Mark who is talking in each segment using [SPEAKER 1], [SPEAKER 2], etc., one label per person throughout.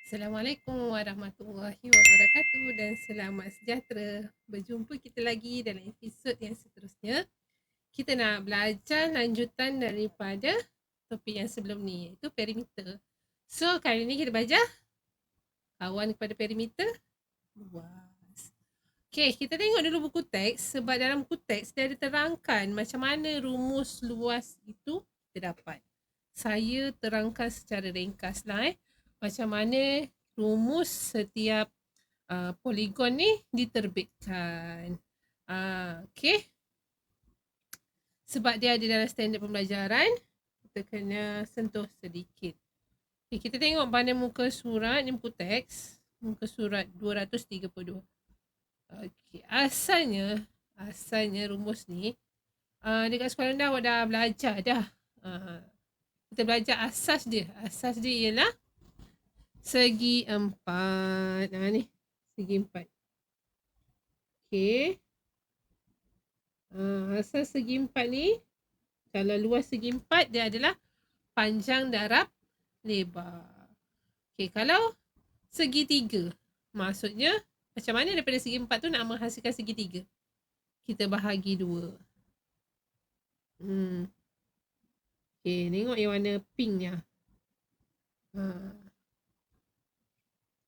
[SPEAKER 1] Assalamualaikum warahmatullahi wabarakatuh dan selamat sejahtera. Berjumpa kita lagi dalam episod yang seterusnya. Kita nak belajar lanjutan daripada topik yang sebelum ni, iaitu perimeter. So, kali ni kita belajar kawan kepada perimeter luas. Okay, kita tengok dulu buku teks sebab dalam buku teks dia ada terangkan macam mana rumus luas itu kita dapat. Saya terangkan secara ringkas lah macam mana rumus setiap poligon ni diterbitkan. Okay. Sebab dia ada dalam standard pembelajaran, kita kena sentuh sedikit. Okay, kita tengok pada muka surat ni, buku teks, muka surat 232. Okay, asalnya rumus ni dekat sekolah dah awak dah belajar dah. Kita belajar asas dia. Asas dia ialah segi empat. Ni segi empat. Okay. Asas segi empat ni, kalau luas segi empat dia adalah panjang darab lebar. Okay, kalau segi tiga, maksudnya macam mana daripada segi empat tu nak menghasilkan segi tiga? Kita bahagi dua. Okay, tengok yang warna pink ni.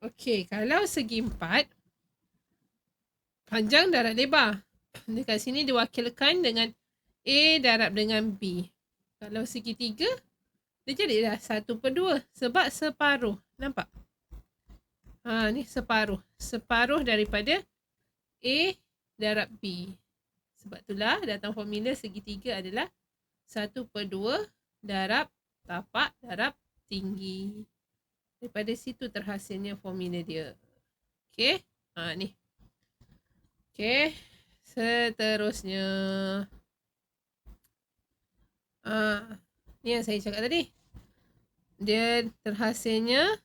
[SPEAKER 1] Okay, kalau segi empat, panjang darab lebar. Dekat sini diwakilkan dengan A darab dengan B. Kalau segi tiga, dia jadi dah 1/2 sebab separuh. Nampak? Ni separuh. Separuh daripada A darab B. Sebab itulah datang formula segitiga adalah 1/2 darab tapak darab tinggi. Daripada situ terhasilnya formula dia. Okay. Ni. Okay. Seterusnya. Ni yang saya cakap tadi. Dia terhasilnya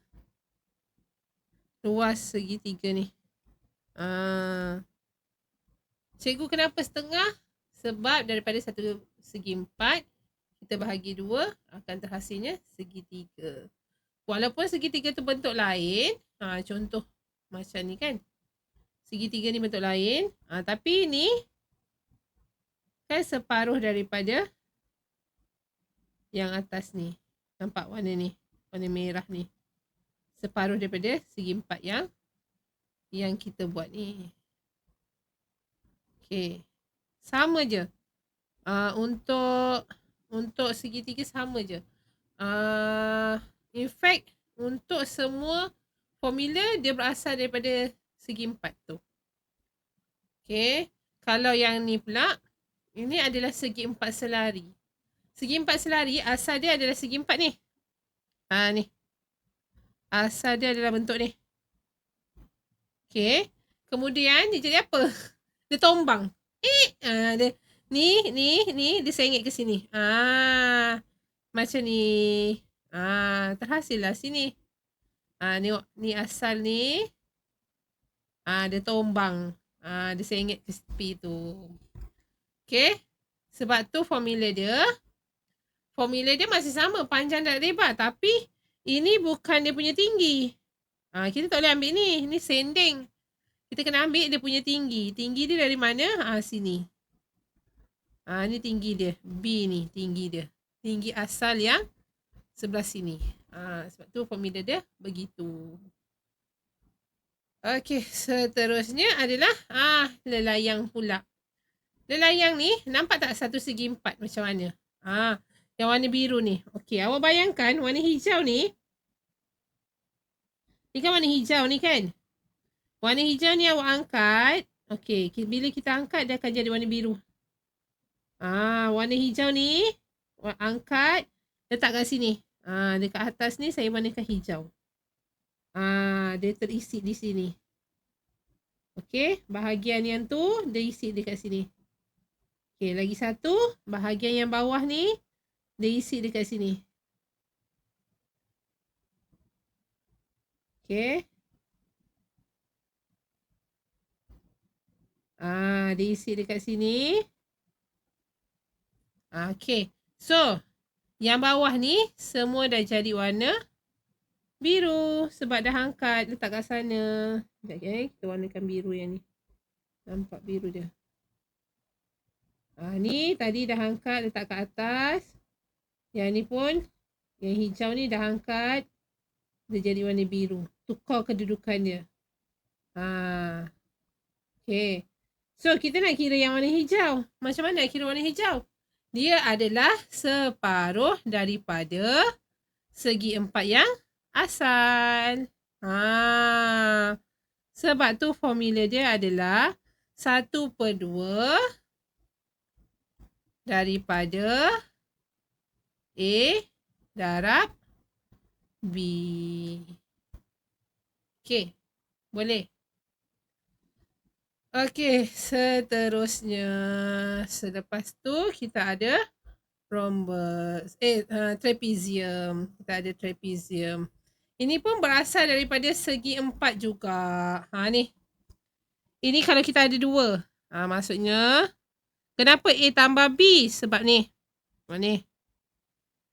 [SPEAKER 1] luas segitiga ni. Cikgu kenapa setengah? Sebab daripada satu segi empat, kita bahagi dua, akan terhasilnya segitiga. Walaupun segitiga tu bentuk lain, contoh macam ni kan. Segitiga ni bentuk lain, tapi ni kan separuh daripada yang atas ni. Nampak warna ni? Warna merah ni. Separuh daripada segi empat yang kita buat ni. Okay. Sama je. Untuk segitiga sama je. In fact, untuk semua formula dia berasal daripada segi empat tu. Okay. Kalau yang ni pula, ini adalah segi empat selari. Segi empat selari asal dia adalah segi empat ni. Ni. Asal dia adalah bentuk ni. Okay. Kemudian dia jadi apa? Dia tombang. Dia ni dia sengit ke sini. Macam ni. Terhasil lah sini. Tengok ni asal ni. Dia tombang. Dia sengit ke tepi tu. Okay. Sebab tu formula dia masih sama, panjang dan lebar, tapi ini bukan dia punya tinggi. Kita tak boleh ambil ni. Ni sending. Kita kena ambil dia punya tinggi. Tinggi dia dari mana? Sini. Ni tinggi dia. B ni tinggi dia. Tinggi asal yang sebelah sini. Sebab tu formula dia begitu. Okey, seterusnya adalah lelayang pula. Lelayang ni nampak tak satu segi empat macam mana? Yang warna biru ni. Okey, awak bayangkan warna hijau ni. Ni kan warna hijau ni kan? Warna hijau ni awak angkat. Okey, bila kita angkat dia akan jadi warna biru. Warna hijau ni awak angkat, letak kat sini. Dekat atas ni saya warnakan hijau. Dia terisi di sini. Okey, bahagian yang tu dia isi dekat sini. Okey, lagi satu, bahagian yang bawah ni dia isi dekat sini. Okey. Dia isi dekat sini. Okey. So, yang bawah ni semua dah jadi warna Biru sebab dah angkat letak kat sana. Sekejap kita warnakan biru yang ni. Nampak biru dia. Ni tadi dah angkat letak kat atas. Yang ni pun yang hijau ni dah angkat. Dia jadi warna biru. Tukar kedudukan dia. Okay. So kita nak kira yang warna hijau. Macam mana nak kira warna hijau? Dia adalah separuh daripada segi 4 yang asal. Sebab tu formula dia adalah 1/2 daripada A darab B. Okay. Boleh? Okay. Seterusnya. Selepas tu kita ada rhombus. Trapezium. Kita ada trapezium. Ini pun berasal daripada segi 4 juga. Ni. Ini kalau kita ada 2. Maksudnya, kenapa A tambah B? Sebab ni. Ni.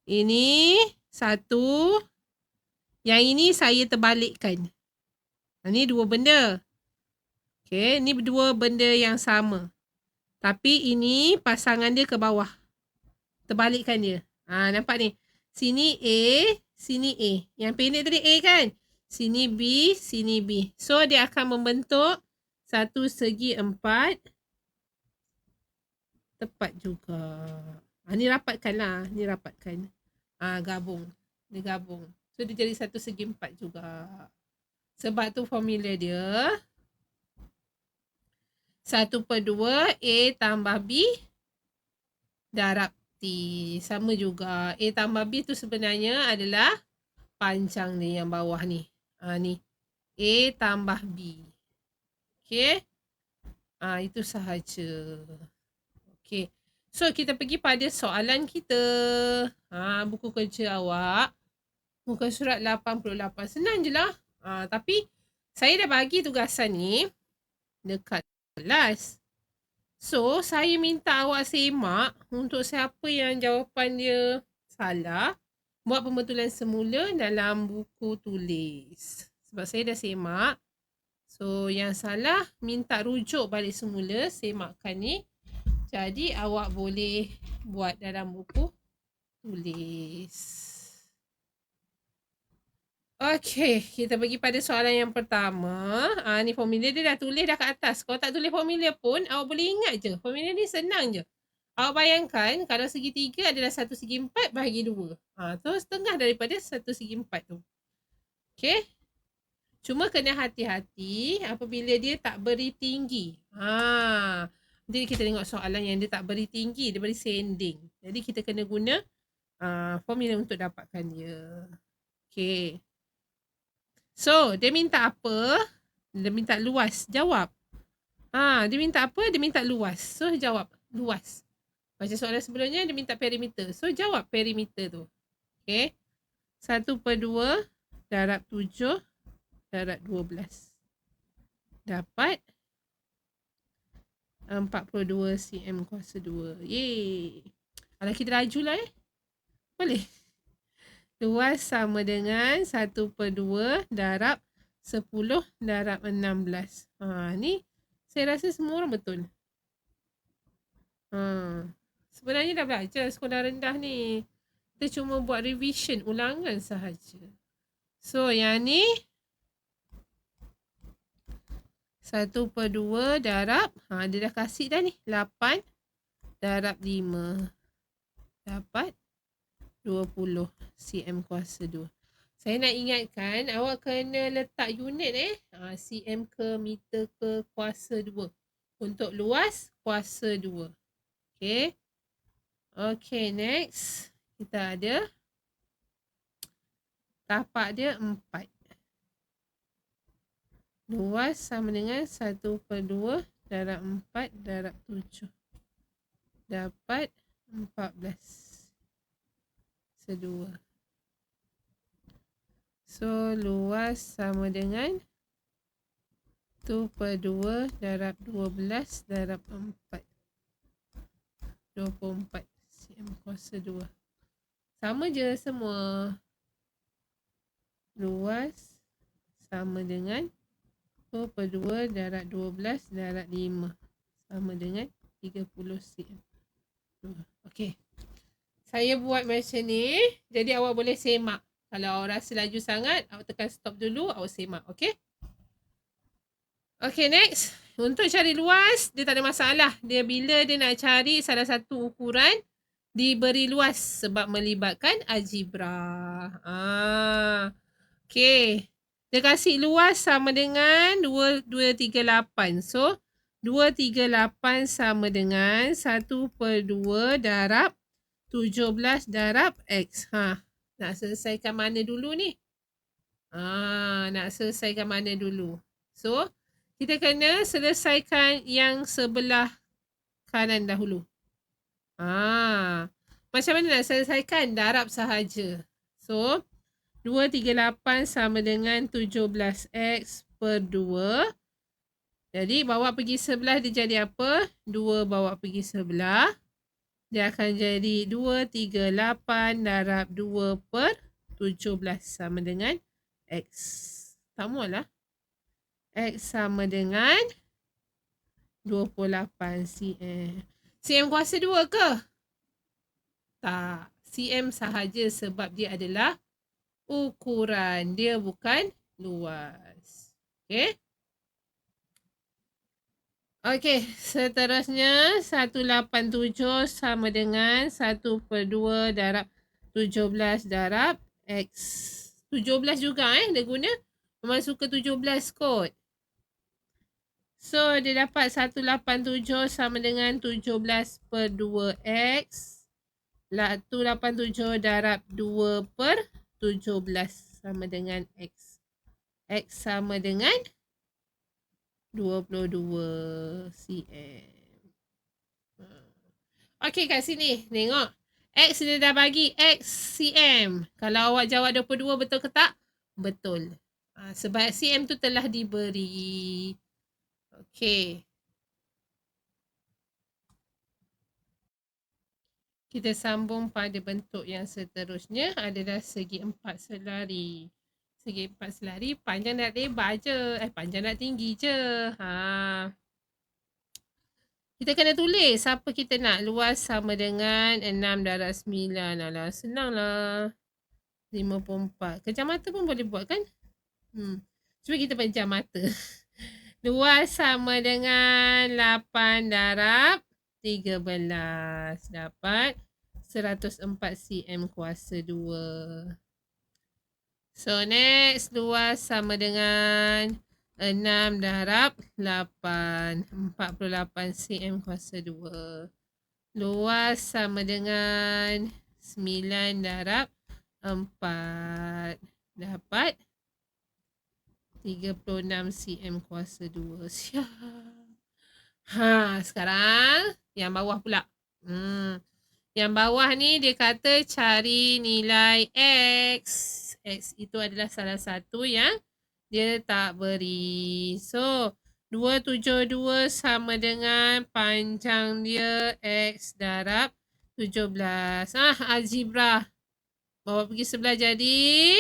[SPEAKER 1] Ini 1. Yang ini saya terbalikkan. Ni 2 benda. Okay, ni 2 benda yang sama. Tapi ini pasangan dia ke bawah. Terbalikkan dia. Nampak ni. Sini A, sini A. Yang pendek tadi A kan? Sini B, sini B. So, dia akan membentuk 1 segi 4. Tepat juga. Ni rapatkan lah. Ni rapatkan. Gabung. Dia gabung. So, dia jadi 1 segi 4 juga. Sebab tu formula dia 1/2 A tambah B darab T. Sama juga. A tambah B tu sebenarnya adalah panjang ni yang bawah ni. Ni. A tambah B. Okay. Itu sahaja. Okay. So, kita pergi pada soalan kita. Buku kerja awak. Muka surat 88. Senang je lah. Tapi, saya dah bagi tugasan ni dekat kelas. So, saya minta awak semak untuk siapa yang jawapan dia salah, buat pembetulan semula dalam buku tulis. Sebab saya dah semak. So, yang salah minta rujuk balik semula, semakkan ni. Jadi, awak boleh buat dalam buku tulis. Okay, kita pergi pada soalan yang pertama. Ni formula dia dah tulis dah kat atas. Kalau tak tulis formula pun, awak boleh ingat je. Formula ni senang je. Awak bayangkan, kalau segi 3 adalah 1 segi 4 bahagi 2. Tu setengah daripada 1 segi 4 tu. Okay. Cuma kena hati-hati apabila dia tak beri tinggi. Jadi kita tengok soalan yang dia tak beri tinggi, dia beri sending. Jadi kita kena guna formula untuk dapatkan dia. Okay. So, dia minta apa? Dia minta luas. Jawab. Dia minta apa? Dia minta luas. So, jawab. Luas. Macam soalan sebelumnya, dia minta perimeter. So, jawab perimeter tu. Okay. 1/2 darab 7 darab 12. Dapat 42 cm kuasa 2. Yeay. Kalau kita laju lah Boleh. Luas sama dengan 1/2 darab 10 darab 16. Ni saya rasa semua orang betul. Sebenarnya dah belajar sekolah rendah ni. Kita cuma buat revision ulangan sahaja. So yang ni 1/2 darab dia dah kasih dah ni 8 darab 5 dapat 20 cm kuasa 2. Saya nak ingatkan awak kena letak unit cm ke meter ke kuasa 2 untuk luas kuasa 2. Okay. Okay, next kita ada tapak dia 4. Luas sama dengan 1/2 darab 4 darab 7. Dapat 14. 2. So, luas sama dengan 2/2 darab 12 darab 4. 24 cm kuasa 2. Sama je semua. luas sama dengan 2/2 darab 12 darab 5 sama dengan 30 cm. Okey. Saya buat macam ni. Jadi awak boleh semak. Kalau awak rasa laju sangat, awak tekan stop dulu, awak semak. Okey. Okey, next. Untuk cari luas, dia tak ada masalah. Dia bila dia nak cari salah satu ukuran, diberi luas sebab melibatkan algebra. Okey. Dia kasih luas sama dengan 238. So, 238 sama dengan 1/2 darab 17 darab X. Nak selesaikan mana dulu ni? Nak selesaikan mana dulu? So, kita kena selesaikan yang sebelah kanan dahulu. Macam mana nak selesaikan? Darab sahaja. So, 238 sama dengan 17x per 2. Jadi, bawa pergi sebelah dia jadi apa? 2 bawa pergi sebelah. Dia akan jadi 238 darab 2 per 17 sama dengan X. Tak muat lah. X sama dengan 28 cm. cm kuasa 2 ke? Tak. cm sahaja sebab dia adalah ukuran. Dia bukan luas. Okay. Okey, seterusnya 187 sama dengan 1/2 darab 17 darab X. 17 juga dia guna. Memang suka 17 kot. So, dia dapat 187 sama dengan 17 per 2X. 187 darab 2 per 17 sama dengan X. X sama dengan 22 cm. Okey, kat sini. Tengok. X dia dah bagi X cm. Kalau awak jawab 22 betul ke tak? Betul. Sebab cm tu telah diberi. Okey. Kita sambung pada bentuk yang seterusnya adalah segi 4 selari. Segi 4 selari panjang dan lebar je. Panjang dan tinggi je. Kita kena tulis apa kita nak. Luas sama dengan 6 darab 9. Alah, senang lah. 54. Kejam mata pun boleh buat kan? Cuba kita pejam mata. Luas sama dengan 8 darab 13. Dapat 104 cm kuasa 2. So, next. Luas sama dengan 6 darab 8. 48 cm kuasa 2. Luas sama dengan 9 darab 4. Dapat 36 cm kuasa 2. Siap. Sekarang yang bawah pula. Yang bawah ni dia kata cari nilai X. X itu adalah salah satu yang dia tak beri. So, 272 sama dengan panjang dia X darab 17. Algebra. Bawa pergi sebelah jadi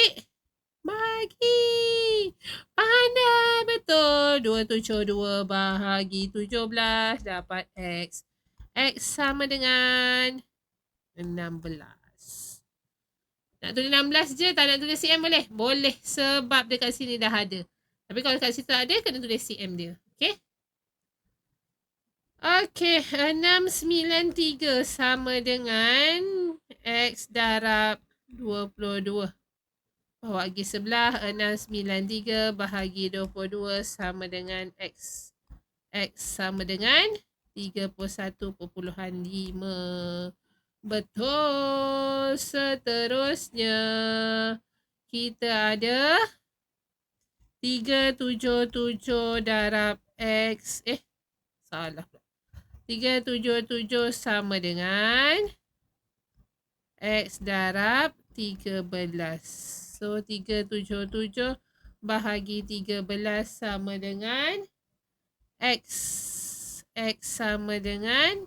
[SPEAKER 1] bagi. Pandai betul. 272 bahagi 17 dapat X. X sama dengan 16. Nak tulis 16 je, tak nak tulis cm boleh? Boleh, sebab dekat sini dah ada. Tapi kalau kat situ tak ada, kena tulis cm dia. Okay? Okay, 693 sama dengan X darab 22. Bawa pergi sebelah, 693 bahagi 22 sama dengan X. X sama dengan 31.5. Betul. Seterusnya, kita ada 377 darab X. Salah. 377 sama dengan X darab 13. So, 377 bahagi 13 sama dengan X. X sama dengan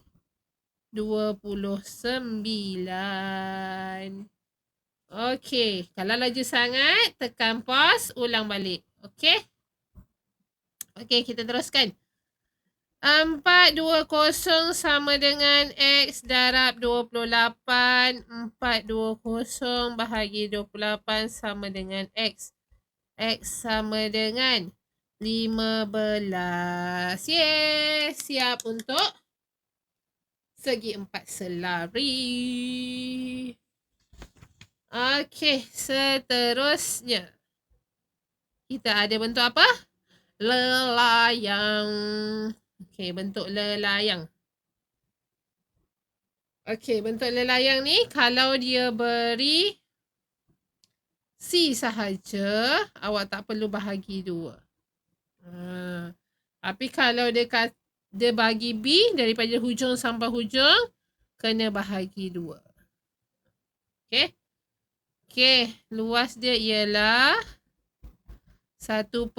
[SPEAKER 1] 29. Okey, kalau laju sangat, tekan pause, ulang balik. Okey? Okey, kita teruskan. 420 sama dengan X darab 28. 420 bahagi 28 sama dengan X. X sama dengan 15. Yeay! Siap untuk segi 4 selari. Okey, seterusnya. Kita ada bentuk apa? Lelayang. Okey, bentuk lelayang. Okey, bentuk lelayang ni kalau dia beri C sahaja, awak tak perlu bahagi 2. Tapi kalau dia bagi B daripada hujung sampai hujung, kena bahagi 2. Okey? Okey, luas dia ialah 1/2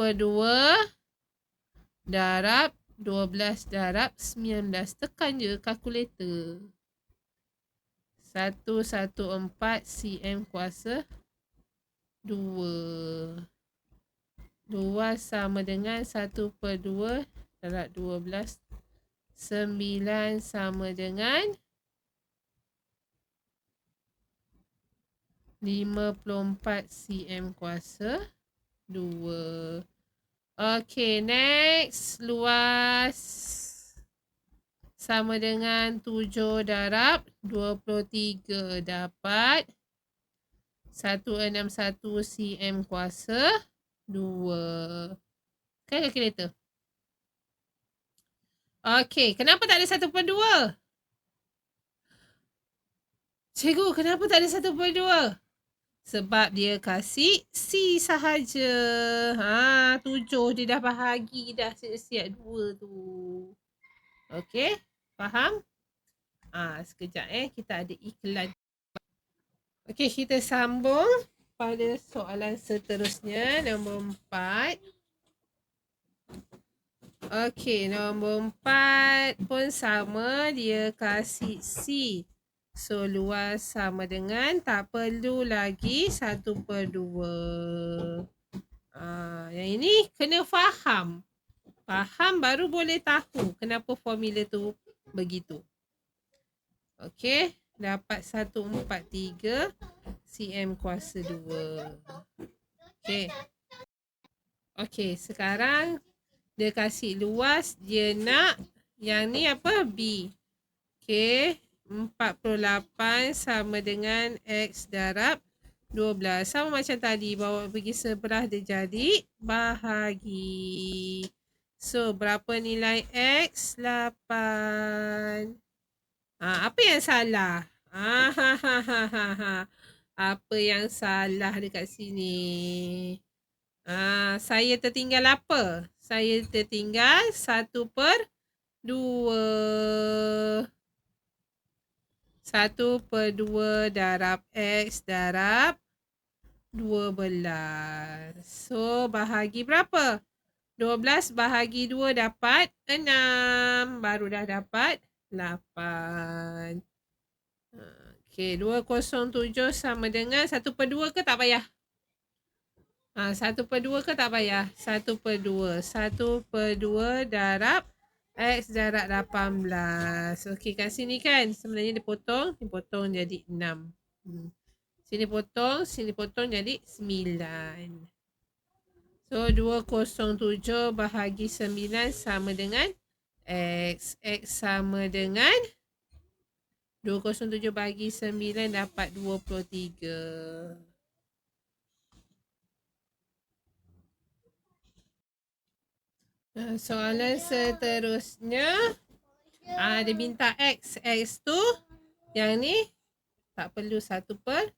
[SPEAKER 1] darab 12 darab 19. Tekan je kalkulator. 114 cm kuasa 2. Luas sama dengan 1/2 darab 12. 9 sama dengan 54 cm kuasa 2. Okey, next. Luas sama dengan 7 darab 23 dapat 161 cm kuasa 2. Kan kalkulator? Okey, kenapa tak ada 1/2? Cikgu, kenapa tak ada 1/2? Sebab dia kasih C sahaja. 7 dia dah bahagi dah siap-siap 2 tu. Okey, faham? Sekejap kita ada iklan. Okey, kita sambung pada soalan seterusnya, nombor 4. Okey, nombor 4 pun sama, dia kasih C. So, luas sama dengan, tak perlu lagi 1/2. Yang ini kena faham. Faham baru boleh tahu kenapa formula tu begitu. Okey, dapat 143 cm kuasa 2. Okey. Okey, sekarang dia kasih luas, dia nak yang ni apa? B. Okey, 48 sama dengan X darab 12. Sama macam tadi, bawa pergi sebelah dia jadi bahagi. So, berapa nilai X? 8. Apa yang salah? Apa yang salah dekat sini? Saya tertinggal apa? Saya tertinggal 1/2. 1/2 darab X darab 12. So, bahagi berapa? 12 bahagi 2 dapat 6. Baru dah dapat 8. Okey, 207 sama dengan 1/2 ke tak payah? 1/2 ke tak payah? 1/2. 1/2 darab X darab 18. Okey, kat sini kan sebenarnya dipotong jadi 6. Sini potong jadi 9. So, 207 bahagi 9 sama dengan X. X sama dengan 207 bahagi 9 dapat 23. Soalan seterusnya. Dia minta X. X tu yang ni tak perlu 1/2.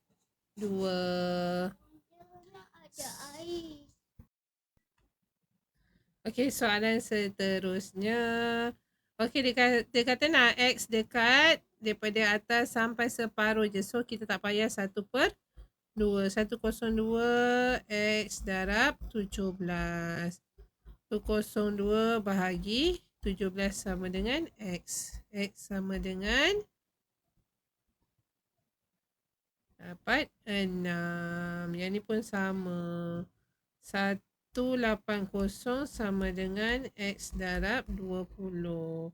[SPEAKER 1] Okey, soalan seterusnya. Okey, dia kata nak X dekat daripada atas sampai separuh je. So, kita tak payah 1/2. 102 X darab 17. 102 bahagi 17 sama dengan X. X sama dengan Dapat 6. Yang ni pun sama. 180 sama dengan X darab 20.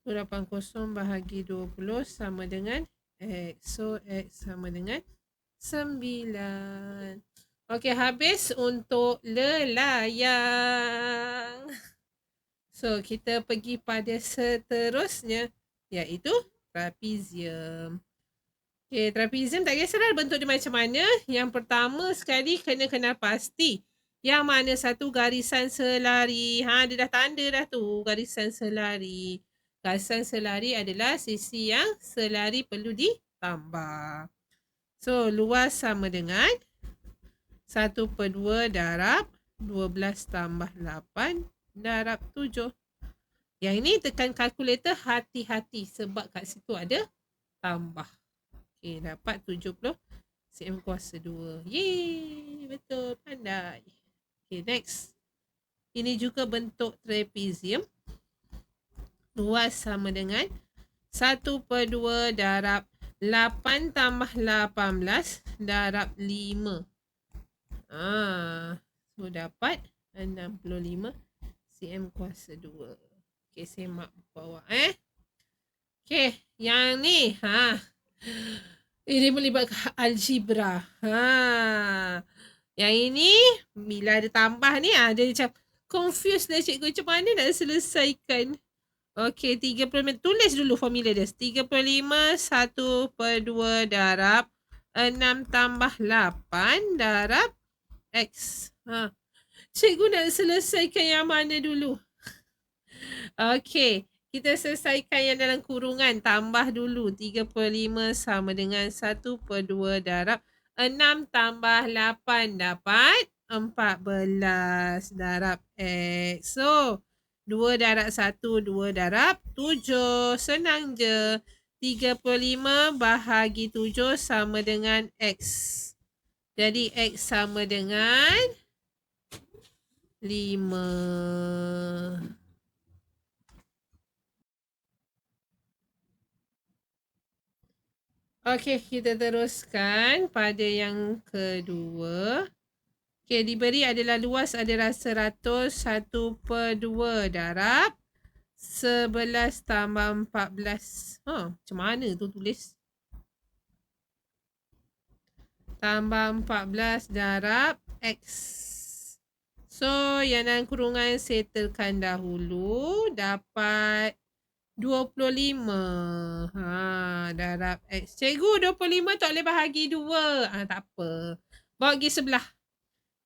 [SPEAKER 1] 180 bahagi 20 sama dengan X. So, X sama dengan 9. Okey, habis untuk lelayang. So, kita pergi pada seterusnya, iaitu trapezium. Okey, trapezium tak kisahlah bentuk dia macam mana. Yang pertama sekali kena kenal pasti yang mana satu garisan selari. Dia dah tanda dah tu, garisan selari. Garisan selari adalah sisi yang selari perlu ditambah. So, luas sama dengan 1/2 darab 12 tambah 8 darab 7. Yang ini tekan kalkulator hati-hati sebab kat situ ada tambah. Okey, dapat 70 cm kuasa 2. Yeay, betul, pandai. Okey, next. Ini juga bentuk trapezium. Luas sama dengan 1/2 darab 8 tambah 18 darab 5. So dapat 65 cm kuasa 2. Okey, semak bawah Okey, yang ni ini melibatkan algebra. Yang ini bila ada tambah ni dia macam confused lah cikgu, macam mana nak selesaikan. Okey, 35. Tulis dulu formula dia. 35 1/2 darab 6 tambah 8 darab X. Cikgu nak selesaikan yang mana dulu? Okey, kita selesaikan yang dalam kurungan. Tambah dulu. 35 sama dengan 1/2 darab 6 tambah 8 dapat 14 darab X. So, 2 darab 1, 2 darab 7. Senang je. 35 bahagi 7 sama dengan X. Jadi, X sama dengan 5. Okey, kita teruskan pada yang kedua. Okey, diberi adalah luas adalah 100 1/2 darab 11 tambah 14. Macam mana tu tulis? Tambah 14 darab X. So, yang dalam kurungan settlekan dahulu. Dapat 25. Darab X. Cikgu, 25 tak boleh bahagi 2. Tak apa. Bawa pergi sebelah.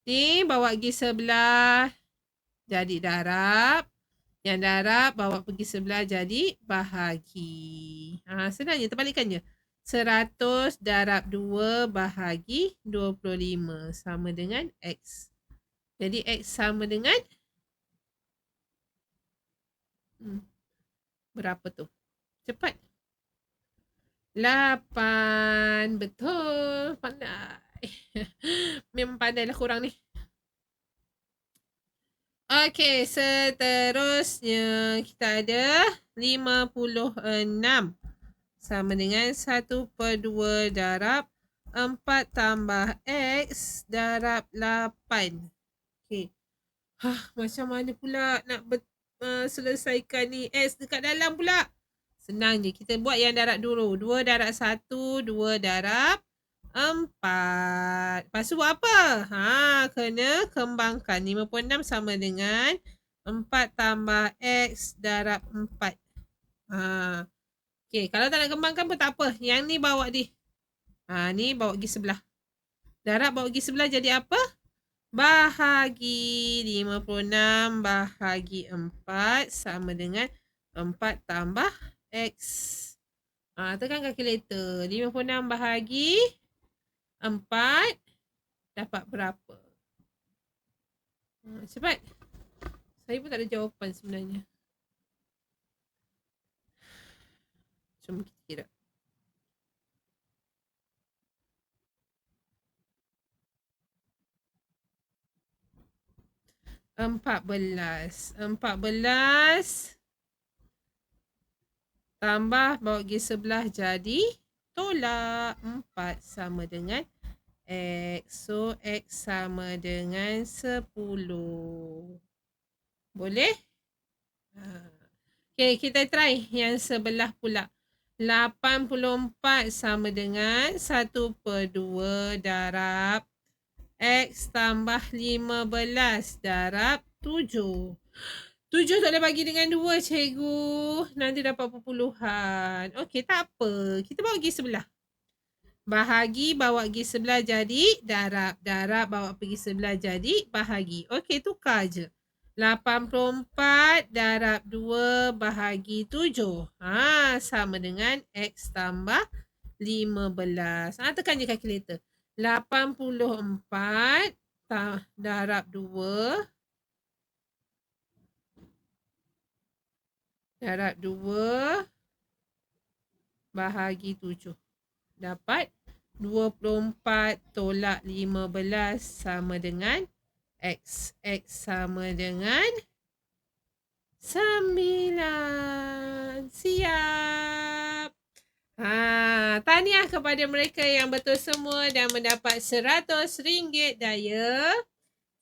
[SPEAKER 1] Ni, bawa pergi sebelah. Jadi darab. Yang darab, bawa pergi sebelah jadi bahagi. Senang je, terbalikkan je. 100 darab 2 bahagi 25 sama dengan X. Jadi X sama dengan berapa tu? Cepat. 8. Betul. Pandai. Memang pandai lah korang ni. Okey, seterusnya kita ada 56. Sama dengan 1/2 darab 4 tambah X darab 8. Okey. Macam mana pula nak selesaikan ni? X dekat dalam pula. Senang je. Kita buat yang darab dulu. 2 darab 1, 2 darab 4. Lepas tu buat apa? Kena kembangkan. 56 sama dengan 4 tambah X darab 4. Okey, kalau tak nak kembangkan pun tak apa. Yang ni bawa di. Ni bawa pergi sebelah. Darab bawa pergi sebelah jadi apa? Bahagi 56 bahagi 4 sama dengan 4 tambah X. Tekan kalkulator. 56 bahagi 4 dapat berapa? Cepat. Saya pun tak ada jawapan sebenarnya. Cuma kita kira. Empat belas tambah bawa pergi sebelah jadi tolak 4 sama dengan X. So, X sama dengan 10. Boleh? Okay, kita try yang sebelah pula. 84 sama dengan 1/2 darab X tambah 15 darab 7. 7 tak boleh bagi dengan 2, cikgu. Nanti dapat perpuluhan. Okey, tak apa. Kita bawa pergi sebelah. Bahagi, bawa pergi sebelah jadi darab. Darab, bawa pergi sebelah jadi bahagi. Okey, tukar je. 84 darab 2 bahagi 7. Sama dengan X tambah 15. Tekan je kalkulator. 84 darab 2 darab 2 bahagi 7. Dapat 24 tolak 15 sama dengan X. X sama dengan 9. Siap. Tahniah kepada mereka yang betul semua dan mendapat RM100 daya.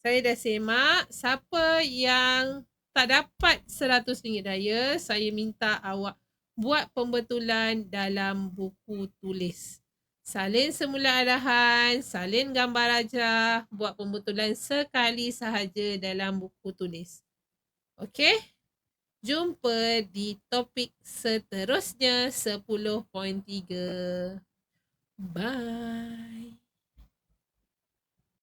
[SPEAKER 1] Saya dah semak. Siapa yang tak dapat RM100 daya, saya minta awak buat pembetulan dalam buku tulis. Salin semula arahan, salin gambar rajah, buat pembetulan sekali sahaja dalam buku tulis. Okey? Jumpa di topik seterusnya 10.3. Bye.